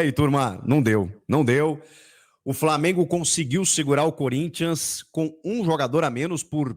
E aí, turma, não deu, não deu. O Flamengo conseguiu segurar o Corinthians com um jogador a menos por,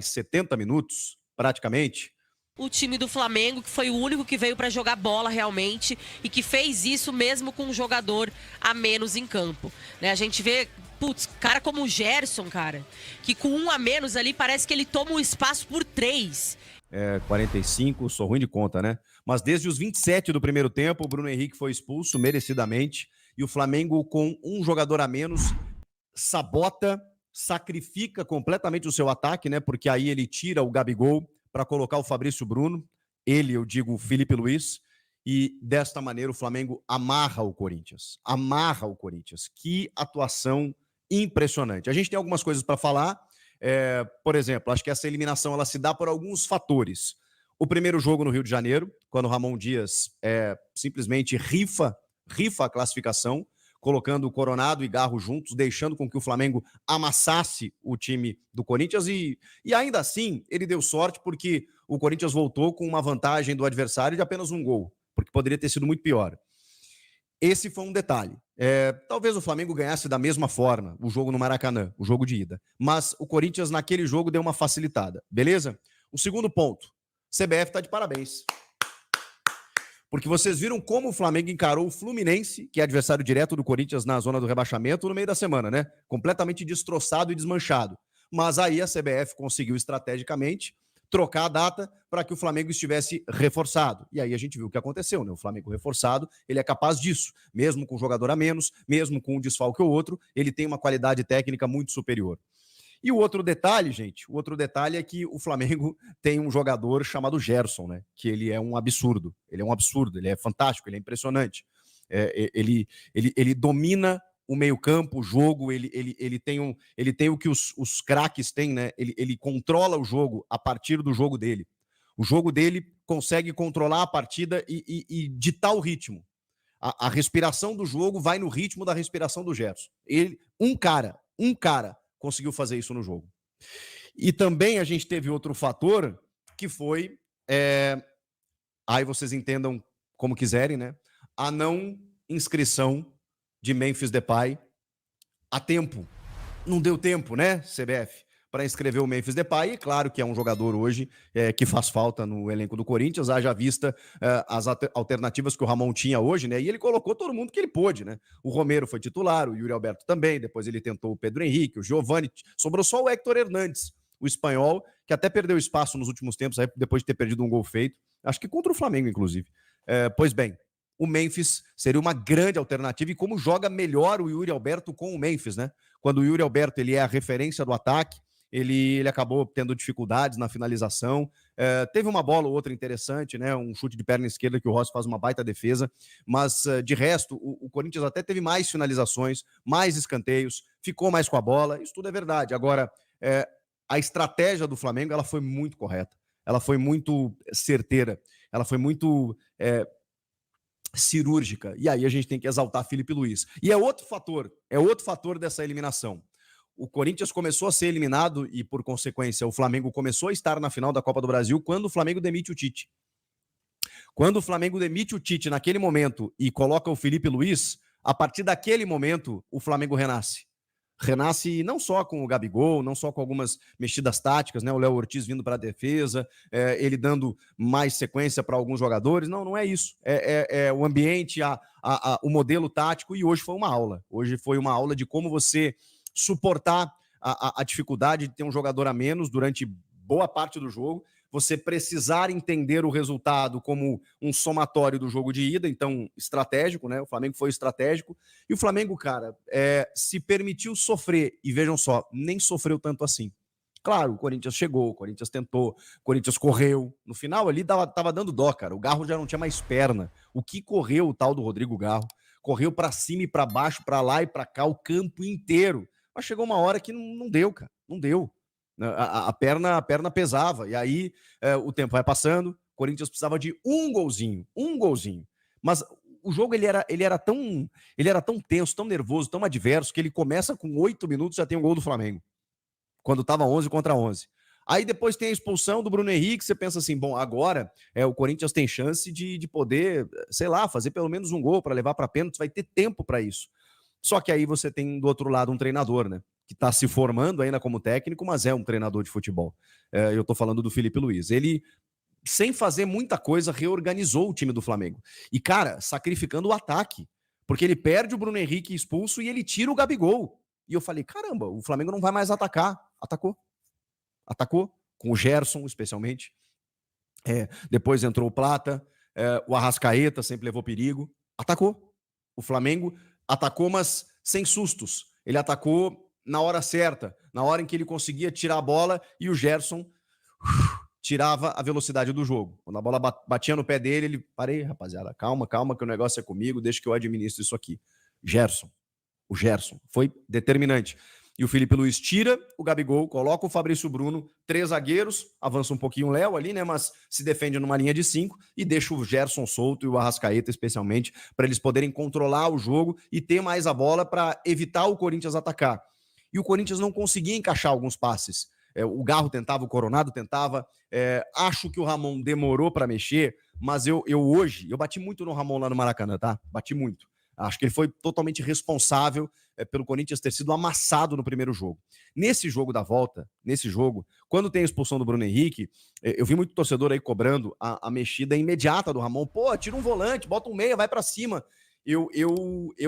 70 minutos, praticamente. O time do Flamengo, que foi o único que veio para jogar bola realmente e que fez isso mesmo com um jogador a menos em campo. Né? A gente vê, cara como o Gerson, cara, que com um a menos ali parece que ele toma um espaço por 3. 45, sou ruim de conta, né? Mas desde os 27 do primeiro tempo, o Bruno Henrique foi expulso merecidamente e o Flamengo, com um jogador a menos, sabota, sacrifica completamente o seu ataque, né? Porque aí ele tira o Gabigol para colocar o Fabrício Bruno, eu digo o Felipe Luiz, e desta maneira o Flamengo amarra o Corinthians. Amarra o Corinthians. Que atuação impressionante. A gente tem algumas coisas para falar. Por exemplo, acho que essa eliminação ela se dá por alguns fatores. O primeiro jogo no Rio de Janeiro, quando o Ramon Dias simplesmente rifa a classificação, colocando o Coronado e Garro juntos, deixando com que o Flamengo amassasse o time do Corinthians e ainda assim ele deu sorte porque o Corinthians voltou com uma vantagem do adversário de apenas um gol, porque poderia ter sido muito pior. Esse foi um detalhe. Talvez o Flamengo ganhasse da mesma forma o jogo no Maracanã, o jogo de ida, mas o Corinthians naquele jogo deu uma facilitada, beleza? O segundo ponto, CBF tá de parabéns. Porque vocês viram como o Flamengo encarou o Fluminense, que é adversário direto do Corinthians na zona do rebaixamento, no meio da semana, né? Completamente destroçado e desmanchado. Mas aí a CBF conseguiu estrategicamente trocar a data para que o Flamengo estivesse reforçado. E aí a gente viu o que aconteceu, né? O Flamengo reforçado, ele é capaz disso. Mesmo com um jogador a menos, mesmo com um desfalque ou outro, ele tem uma qualidade técnica muito superior. E o outro detalhe, gente, é que o Flamengo tem um jogador chamado Gerson, né? Que ele é um absurdo, ele é fantástico, ele é impressionante. Ele domina o meio-campo, o jogo, ele tem o que os craques têm, né? Ele controla o jogo a partir do jogo dele. O jogo dele consegue controlar a partida e ditar o ritmo. A respiração do jogo vai no ritmo da respiração do Gerson. Um cara conseguiu fazer isso no jogo. E também a gente teve outro fator que foi, aí vocês entendam como quiserem, né? A não inscrição de Memphis Depay a tempo. Não deu tempo, né, CBF, para inscrever o Memphis Depay. E claro que é um jogador hoje que faz falta no elenco do Corinthians, haja vista as alternativas que o Ramon tinha hoje, né? E ele colocou todo mundo que ele pôde, né? O Romero foi titular, o Yuri Alberto também, depois ele tentou o Pedro Henrique, o Giovani, sobrou só o Héctor Hernandes, o espanhol, que até perdeu espaço nos últimos tempos, depois de ter perdido um gol feito, acho que contra o Flamengo, inclusive. Pois bem, o Memphis seria uma grande alternativa, e como joga melhor o Yuri Alberto com o Memphis, né? Quando o Yuri Alberto ele é a referência do ataque, ele acabou tendo dificuldades na finalização. Teve uma bola ou outra interessante, né? Um chute de perna esquerda que o Rossi faz uma baita defesa, mas de resto, o Corinthians até teve mais finalizações, mais escanteios, ficou mais com a bola, isso tudo é verdade. Agora, a estratégia do Flamengo ela foi muito correta, ela foi muito certeira, ela foi muito cirúrgica. E aí a gente tem que exaltar Felipe Luiz. E é outro fator dessa eliminação. O Corinthians começou a ser eliminado e, por consequência, o Flamengo começou a estar na final da Copa do Brasil quando o Flamengo demite o Tite. Quando o Flamengo demite o Tite naquele momento e coloca o Felipe Luiz, a partir daquele momento o Flamengo renasce. Renasce não só com o Gabigol, não só com algumas mexidas táticas, né? O Léo Ortiz vindo para a defesa, ele dando mais sequência para alguns jogadores. Não é isso. É o ambiente, o modelo tático, e hoje foi uma aula. Hoje foi uma aula de como você suportar a dificuldade de ter um jogador a menos durante boa parte do jogo, você precisar entender o resultado como um somatório do jogo de ida, então estratégico, né? O Flamengo foi estratégico, e o Flamengo, cara, se permitiu sofrer, e vejam só, nem sofreu tanto assim. Claro, o Corinthians chegou, o Corinthians tentou, o Corinthians correu, no final ali tava dando dó, cara, o Garro já não tinha mais perna, o que correu o tal do Rodrigo Garro, correu para cima e para baixo, para lá e para cá, o campo inteiro, mas chegou uma hora que não deu, cara, não deu. A perna pesava, e aí o tempo vai passando, o Corinthians precisava de um golzinho, mas o jogo ele era tão tenso, tão nervoso, tão adverso, que ele começa com 8 minutos, já tem um gol do Flamengo, quando estava 11 contra 11. Aí depois tem a expulsão do Bruno Henrique, você pensa assim, bom, agora o Corinthians tem chance de poder, sei lá, fazer pelo menos um gol para levar para pênalti, vai ter tempo para isso. Só que aí você tem do outro lado um treinador, né? Que está se formando ainda como técnico, mas é um treinador de futebol. Eu estou falando do Felipe Luiz. Ele, sem fazer muita coisa, reorganizou o time do Flamengo. E, cara, sacrificando o ataque. Porque ele perde o Bruno Henrique expulso e ele tira o Gabigol. E eu falei, caramba, o Flamengo não vai mais atacar. Atacou, com o Gerson, especialmente. Depois entrou o Plata, o Arrascaeta sempre levou perigo. Atacou. O Flamengo atacou, mas sem sustos. Ele atacou na hora certa, na hora em que ele conseguia tirar a bola e o Gerson tirava a velocidade do jogo. Quando a bola batia no pé dele, ele, parei, rapaziada, calma, que o negócio é comigo, deixa que eu administro isso aqui. O Gerson foi determinante. E o Felipe Luiz tira o Gabigol, coloca o Fabrício Bruno, 3 zagueiros, avança um pouquinho o Léo ali, né? Mas se defende numa linha de 5 e deixa o Gerson solto e o Arrascaeta, especialmente, para eles poderem controlar o jogo e ter mais a bola para evitar o Corinthians atacar. E o Corinthians não conseguia encaixar alguns passes. O Garro tentava, o Coronado tentava. Acho que o Ramon demorou para mexer, mas eu hoje, eu bati muito no Ramon lá no Maracanã, tá? Bati muito. Acho que ele foi totalmente responsável pelo Corinthians ter sido amassado no primeiro jogo. Nesse jogo da volta, quando tem a expulsão do Bruno Henrique, eu vi muito torcedor aí cobrando a mexida imediata do Ramon. Pô, tira um volante, bota um meia, vai para cima. Eu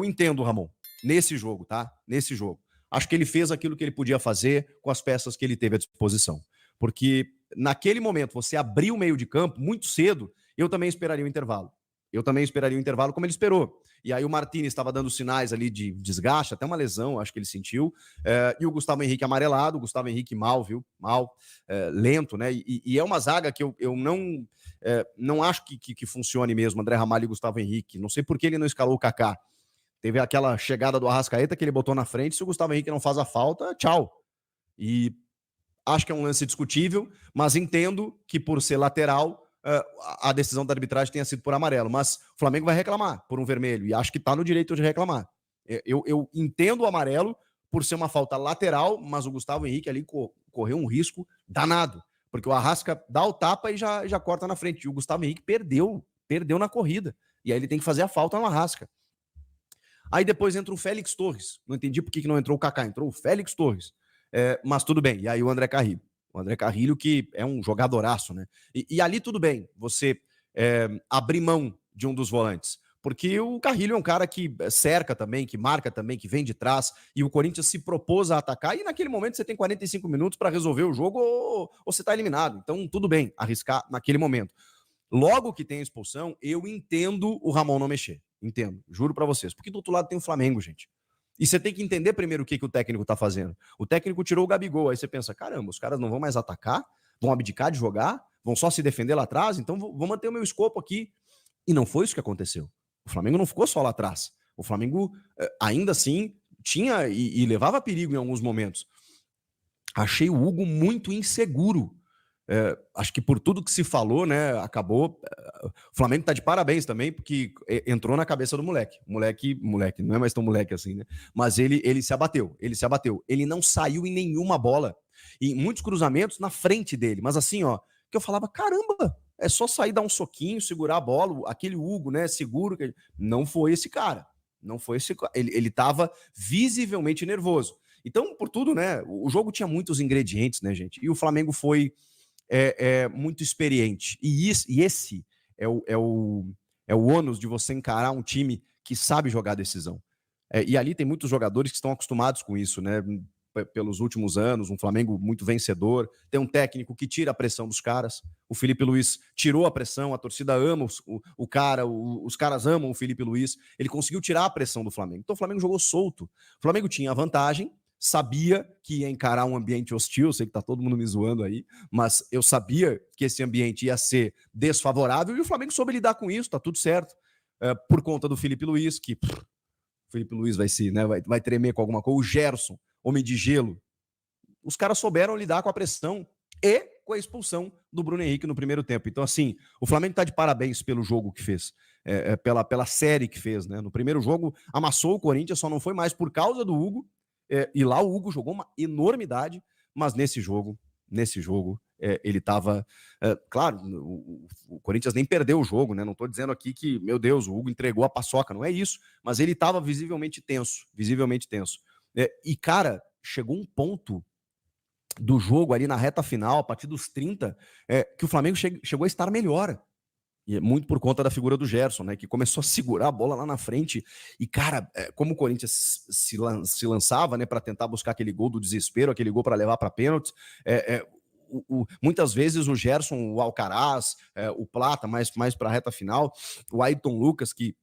entendo o Ramon nesse jogo, tá? Nesse jogo. Acho que ele fez aquilo que ele podia fazer com as peças que ele teve à disposição. Porque naquele momento, você abriu o meio de campo muito cedo, eu também esperaria o intervalo. Como ele esperou. E aí o Martínez estava dando sinais ali de desgaste, até uma lesão, acho que ele sentiu. E o Gustavo Henrique amarelado, o Gustavo Henrique mal, viu? Lento, né? E é uma zaga que eu não acho que funcione mesmo, André Ramalho e Gustavo Henrique. Não sei por que ele não escalou o Kaká. Teve aquela chegada do Arrascaeta que ele botou na frente, se o Gustavo Henrique não faz a falta, tchau. E acho que é um lance discutível, mas entendo que por ser lateral, a decisão da arbitragem tenha sido por amarelo, mas o Flamengo vai reclamar por um vermelho, e acho que está no direito de reclamar. Eu entendo o amarelo por ser uma falta lateral, mas o Gustavo Henrique ali correu um risco danado, porque o Arrasca dá o tapa e já corta na frente, e o Gustavo Henrique perdeu na corrida, e aí ele tem que fazer a falta no Arrasca. Aí depois entra o Félix Torres, não entendi por que não entrou o Kaká, entrou o Félix Torres, mas tudo bem, e aí o André Carrilho. O André Carrilho, que é um jogadoraço, né? E ali tudo bem, você abrir mão de um dos volantes. Porque o Carrilho é um cara que cerca também, que marca também, que vem de trás. E o Corinthians se propôs a atacar. E naquele momento você tem 45 minutos para resolver o jogo ou você está eliminado. Então tudo bem, arriscar naquele momento. Logo que tem a expulsão, eu entendo o Ramon não mexer. Entendo, juro para vocês. Porque do outro lado tem o Flamengo, gente. E você tem que entender primeiro o que o técnico tá fazendo. O técnico tirou o Gabigol, aí você pensa, caramba, os caras não vão mais atacar? Vão abdicar de jogar? Vão só se defender lá atrás? Então vou manter o meu escopo aqui. E não foi isso que aconteceu. O Flamengo não ficou só lá atrás. O Flamengo, ainda assim, tinha e levava perigo em alguns momentos. Achei o Hugo muito inseguro. Acho que por tudo que se falou, né, acabou. O Flamengo tá de parabéns também, porque entrou na cabeça do moleque. Moleque, não é mais tão moleque assim, né? Mas ele se abateu. Ele não saiu em nenhuma bola. E muitos cruzamentos na frente dele. Mas assim, ó, que eu falava, caramba, é só sair, dar um soquinho, segurar a bola. Aquele Hugo, né, seguro. Não foi esse cara. Não foi esse cara. Ele tava visivelmente nervoso. Então, por tudo, né, o jogo tinha muitos ingredientes, né, gente? E o Flamengo foi muito experiente. E esse é o ônus de você encarar um time que sabe jogar decisão. E ali tem muitos jogadores que estão acostumados com isso, né? Pelos últimos anos, um Flamengo muito vencedor, tem um técnico que tira a pressão dos caras. O Felipe Luiz tirou a pressão, a torcida ama o cara, os caras amam o Felipe Luiz. Ele conseguiu tirar a pressão do Flamengo. Então o Flamengo jogou solto. O Flamengo tinha a vantagem, sabia que ia encarar um ambiente hostil, sei que tá todo mundo me zoando aí, mas eu sabia que esse ambiente ia ser desfavorável e o Flamengo soube lidar com isso, tá tudo certo. Por conta do Felipe Luiz, que o Felipe Luiz vai tremer com alguma coisa, o Gerson, homem de gelo. Os caras souberam lidar com a pressão e com a expulsão do Bruno Henrique no primeiro tempo. Então, assim, o Flamengo tá de parabéns pelo jogo que fez, pela série que fez, né? No primeiro jogo, amassou o Corinthians, só não foi mais por causa do Hugo. E lá o Hugo jogou uma enormidade, mas nesse jogo nesse jogo. Ele estava... claro, o Corinthians nem perdeu o jogo, né? Não estou dizendo aqui que, meu Deus, o Hugo entregou a paçoca, não é isso. Mas ele estava visivelmente tenso, e, cara, chegou um ponto do jogo ali na reta final, a partir dos 30, que o Flamengo chegou a estar melhor. E muito por conta da figura do Gerson, né? Que começou a segurar a bola lá na frente. E, cara, como o Corinthians se lançava, né, para tentar buscar aquele gol do desespero, aquele gol para levar para pênaltis, muitas vezes o Gerson, o Alcaraz, o Plata, mais para a reta final, o Ayrton Lucas, que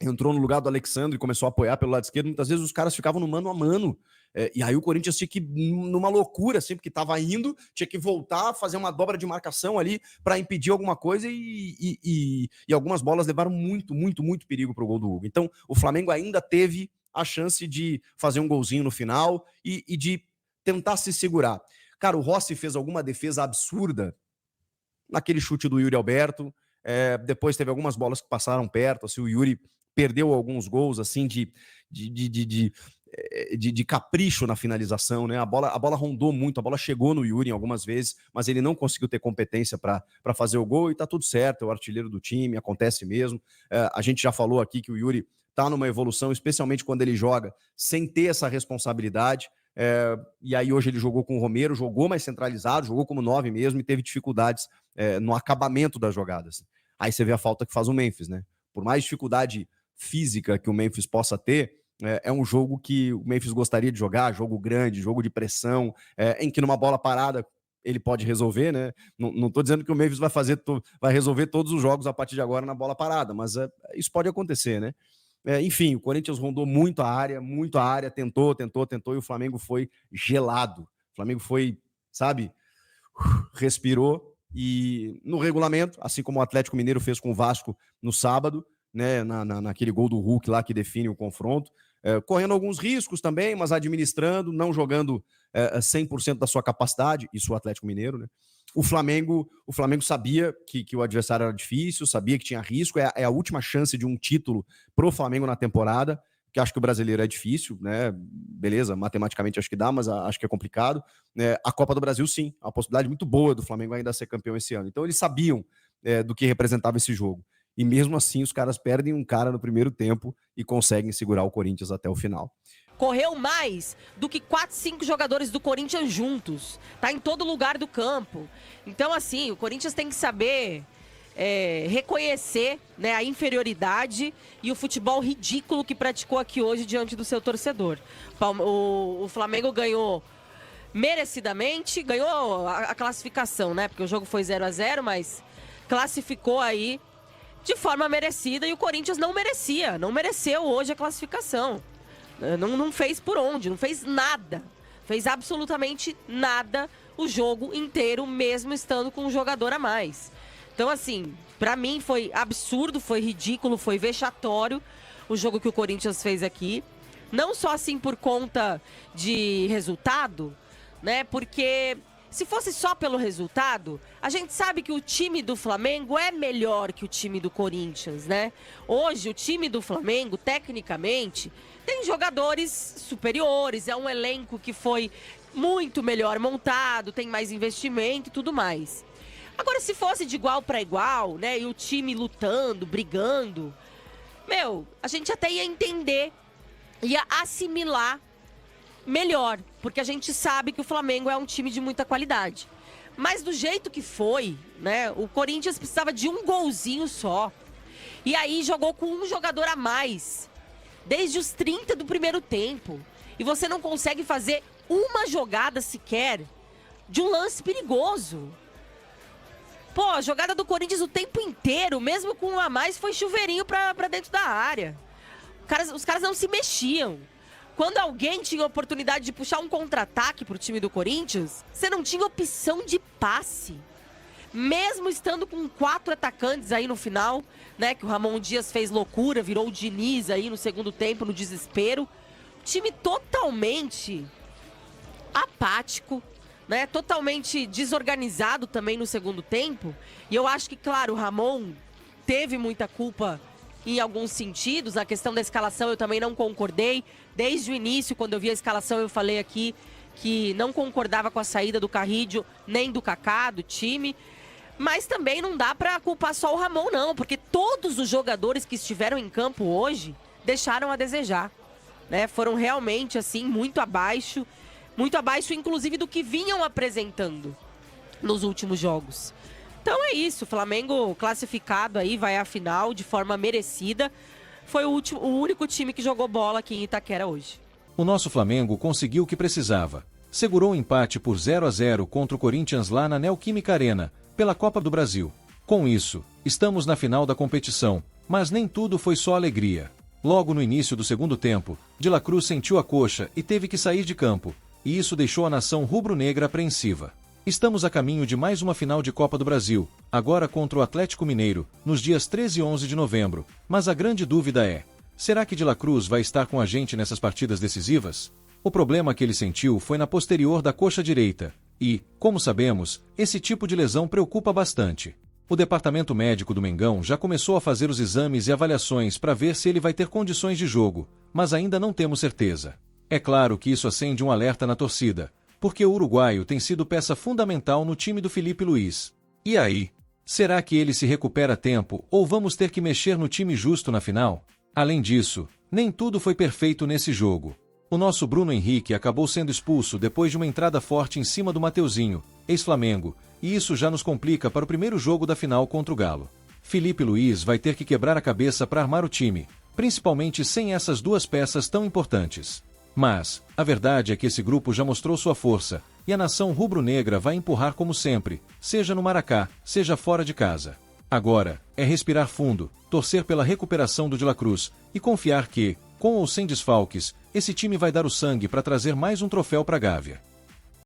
entrou no lugar do Alexandre e começou a apoiar pelo lado esquerdo, muitas vezes os caras ficavam no mano a mano. E aí o Corinthians tinha que ir numa loucura, assim, porque estava indo, tinha que voltar, fazer uma dobra de marcação ali para impedir alguma coisa e algumas bolas levaram muito perigo para o gol do Hugo. Então o Flamengo ainda teve a chance de fazer um golzinho no final e de tentar se segurar. Cara, o Rossi fez alguma defesa absurda naquele chute do Yuri Alberto, depois teve algumas bolas que passaram perto, assim, o Yuri perdeu alguns gols assim de capricho na finalização, né? A bola rondou muito, a bola chegou no Yuri algumas vezes, mas ele não conseguiu ter competência para fazer o gol e tá tudo certo, é o artilheiro do time, acontece mesmo. A gente já falou aqui que o Yuri tá numa evolução, especialmente quando ele joga sem ter essa responsabilidade. E aí hoje ele jogou com o Romero, jogou mais centralizado, jogou como 9 mesmo e teve dificuldades no acabamento das jogadas. Aí você vê a falta que faz o Memphis, né? Por mais dificuldade física que o Memphis possa ter, é um jogo que o Memphis gostaria de jogar, jogo grande, jogo de pressão, em que numa bola parada ele pode resolver, né? Não estou dizendo que o Memphis vai resolver todos os jogos a partir de agora na bola parada, mas isso pode acontecer, né? Enfim, o Corinthians rondou muito a área, tentou, e o Flamengo foi gelado. O Flamengo foi, sabe, respirou, e no regulamento, assim como o Atlético Mineiro fez com o Vasco no sábado, né, naquele gol do Hulk lá que define o confronto, correndo alguns riscos também, mas administrando, não jogando 100% da sua capacidade, isso o Atlético Mineiro, né? O Flamengo sabia que o adversário era difícil, sabia que tinha risco, é a última chance de um título pro Flamengo na temporada, que acho que o brasileiro é difícil, né? Beleza, matematicamente acho que dá, mas acho que é complicado. A Copa do Brasil, sim, é uma possibilidade muito boa do Flamengo ainda ser campeão esse ano. Então eles sabiam do que representava esse jogo. E mesmo assim os caras perdem um cara no primeiro tempo e conseguem segurar o Corinthians até o final. Correu mais do que 4, 5 jogadores do Corinthians juntos. Tá em todo lugar do campo. Então, assim, o Corinthians tem que saber reconhecer, né, a inferioridade e o futebol ridículo que praticou aqui hoje diante do seu torcedor. O Flamengo ganhou merecidamente, ganhou a classificação, né? Porque o jogo foi 0-0, mas classificou aí de forma merecida e o Corinthians não mereceu hoje a classificação. Não fez por onde, não fez nada. Fez absolutamente nada o jogo inteiro, mesmo estando com um jogador a mais. Então, assim, pra mim foi absurdo, foi ridículo, foi vexatório o jogo que o Corinthians fez aqui. Não só assim por conta de resultado, né? Porque se fosse só pelo resultado, a gente sabe que o time do Flamengo é melhor que o time do Corinthians, né? Hoje, o time do Flamengo, tecnicamente, tem jogadores superiores, é um elenco que foi muito melhor montado, tem mais investimento e tudo mais. Agora, se fosse de igual para igual, né, e o time lutando, brigando, a gente até ia entender, ia assimilar melhor, porque a gente sabe que o Flamengo é um time de muita qualidade. Mas do jeito que foi, né, o Corinthians precisava de um golzinho só. E aí jogou com um jogador a mais, desde os 30 do primeiro tempo. E você não consegue fazer uma jogada sequer de um lance perigoso. Pô, a jogada do Corinthians o tempo inteiro, mesmo com um a mais, foi chuveirinho pra dentro da área. Os caras não se mexiam. Quando alguém tinha a oportunidade de puxar um contra-ataque pro time do Corinthians, você não tinha opção de passe. Mesmo estando com 4 atacantes aí no final, né, que o Ramon Dias fez loucura, virou o Diniz aí no segundo tempo, no desespero. Time totalmente apático, né, totalmente desorganizado também no segundo tempo. E eu acho que, claro, o Ramon teve muita culpa em alguns sentidos. A questão da escalação eu também não concordei. Desde o início, quando eu vi a escalação, eu falei aqui que não concordava com a saída do Carrillo nem do Kaká, do time. Mas também não dá para culpar só o Ramon, não, porque todos os jogadores que estiveram em campo hoje deixaram a desejar, né? Foram realmente, assim, muito abaixo, inclusive, do que vinham apresentando nos últimos jogos. Então é isso, o Flamengo classificado aí, vai à final de forma merecida. Foi o único time que jogou bola aqui em Itaquera hoje. O nosso Flamengo conseguiu o que precisava. Segurou o empate por 0-0 contra o Corinthians lá na Neoquímica Arena, pela Copa do Brasil. Com isso, estamos na final da competição, mas nem tudo foi só alegria. Logo no início do segundo tempo, De La Cruz sentiu a coxa e teve que sair de campo, e isso deixou a nação rubro-negra apreensiva. Estamos a caminho de mais uma final de Copa do Brasil, agora contra o Atlético Mineiro, nos dias 13 e 11 de novembro, mas a grande dúvida é, será que De La Cruz vai estar com a gente nessas partidas decisivas? O problema que ele sentiu foi na posterior da coxa direita, e, como sabemos, esse tipo de lesão preocupa bastante. O departamento médico do Mengão já começou a fazer os exames e avaliações para ver se ele vai ter condições de jogo, mas ainda não temos certeza. É claro que isso acende um alerta na torcida, porque o uruguaio tem sido peça fundamental no time do Felipe Luiz. E aí? Será que ele se recupera a tempo ou vamos ter que mexer no time justo na final? Além disso, nem tudo foi perfeito nesse jogo. O nosso Bruno Henrique acabou sendo expulso depois de uma entrada forte em cima do Mateuzinho, ex-Flamengo, e isso já nos complica para o primeiro jogo da final contra o Galo. Felipe Luiz vai ter que quebrar a cabeça para armar o time, principalmente sem essas duas peças tão importantes. Mas, a verdade é que esse grupo já mostrou sua força, e a nação rubro-negra vai empurrar como sempre, seja no Maracá, seja fora de casa. Agora, é respirar fundo, torcer pela recuperação do De La Cruz, e confiar que, com ou sem desfalques, esse time vai dar o sangue para trazer mais um troféu para a Gávea.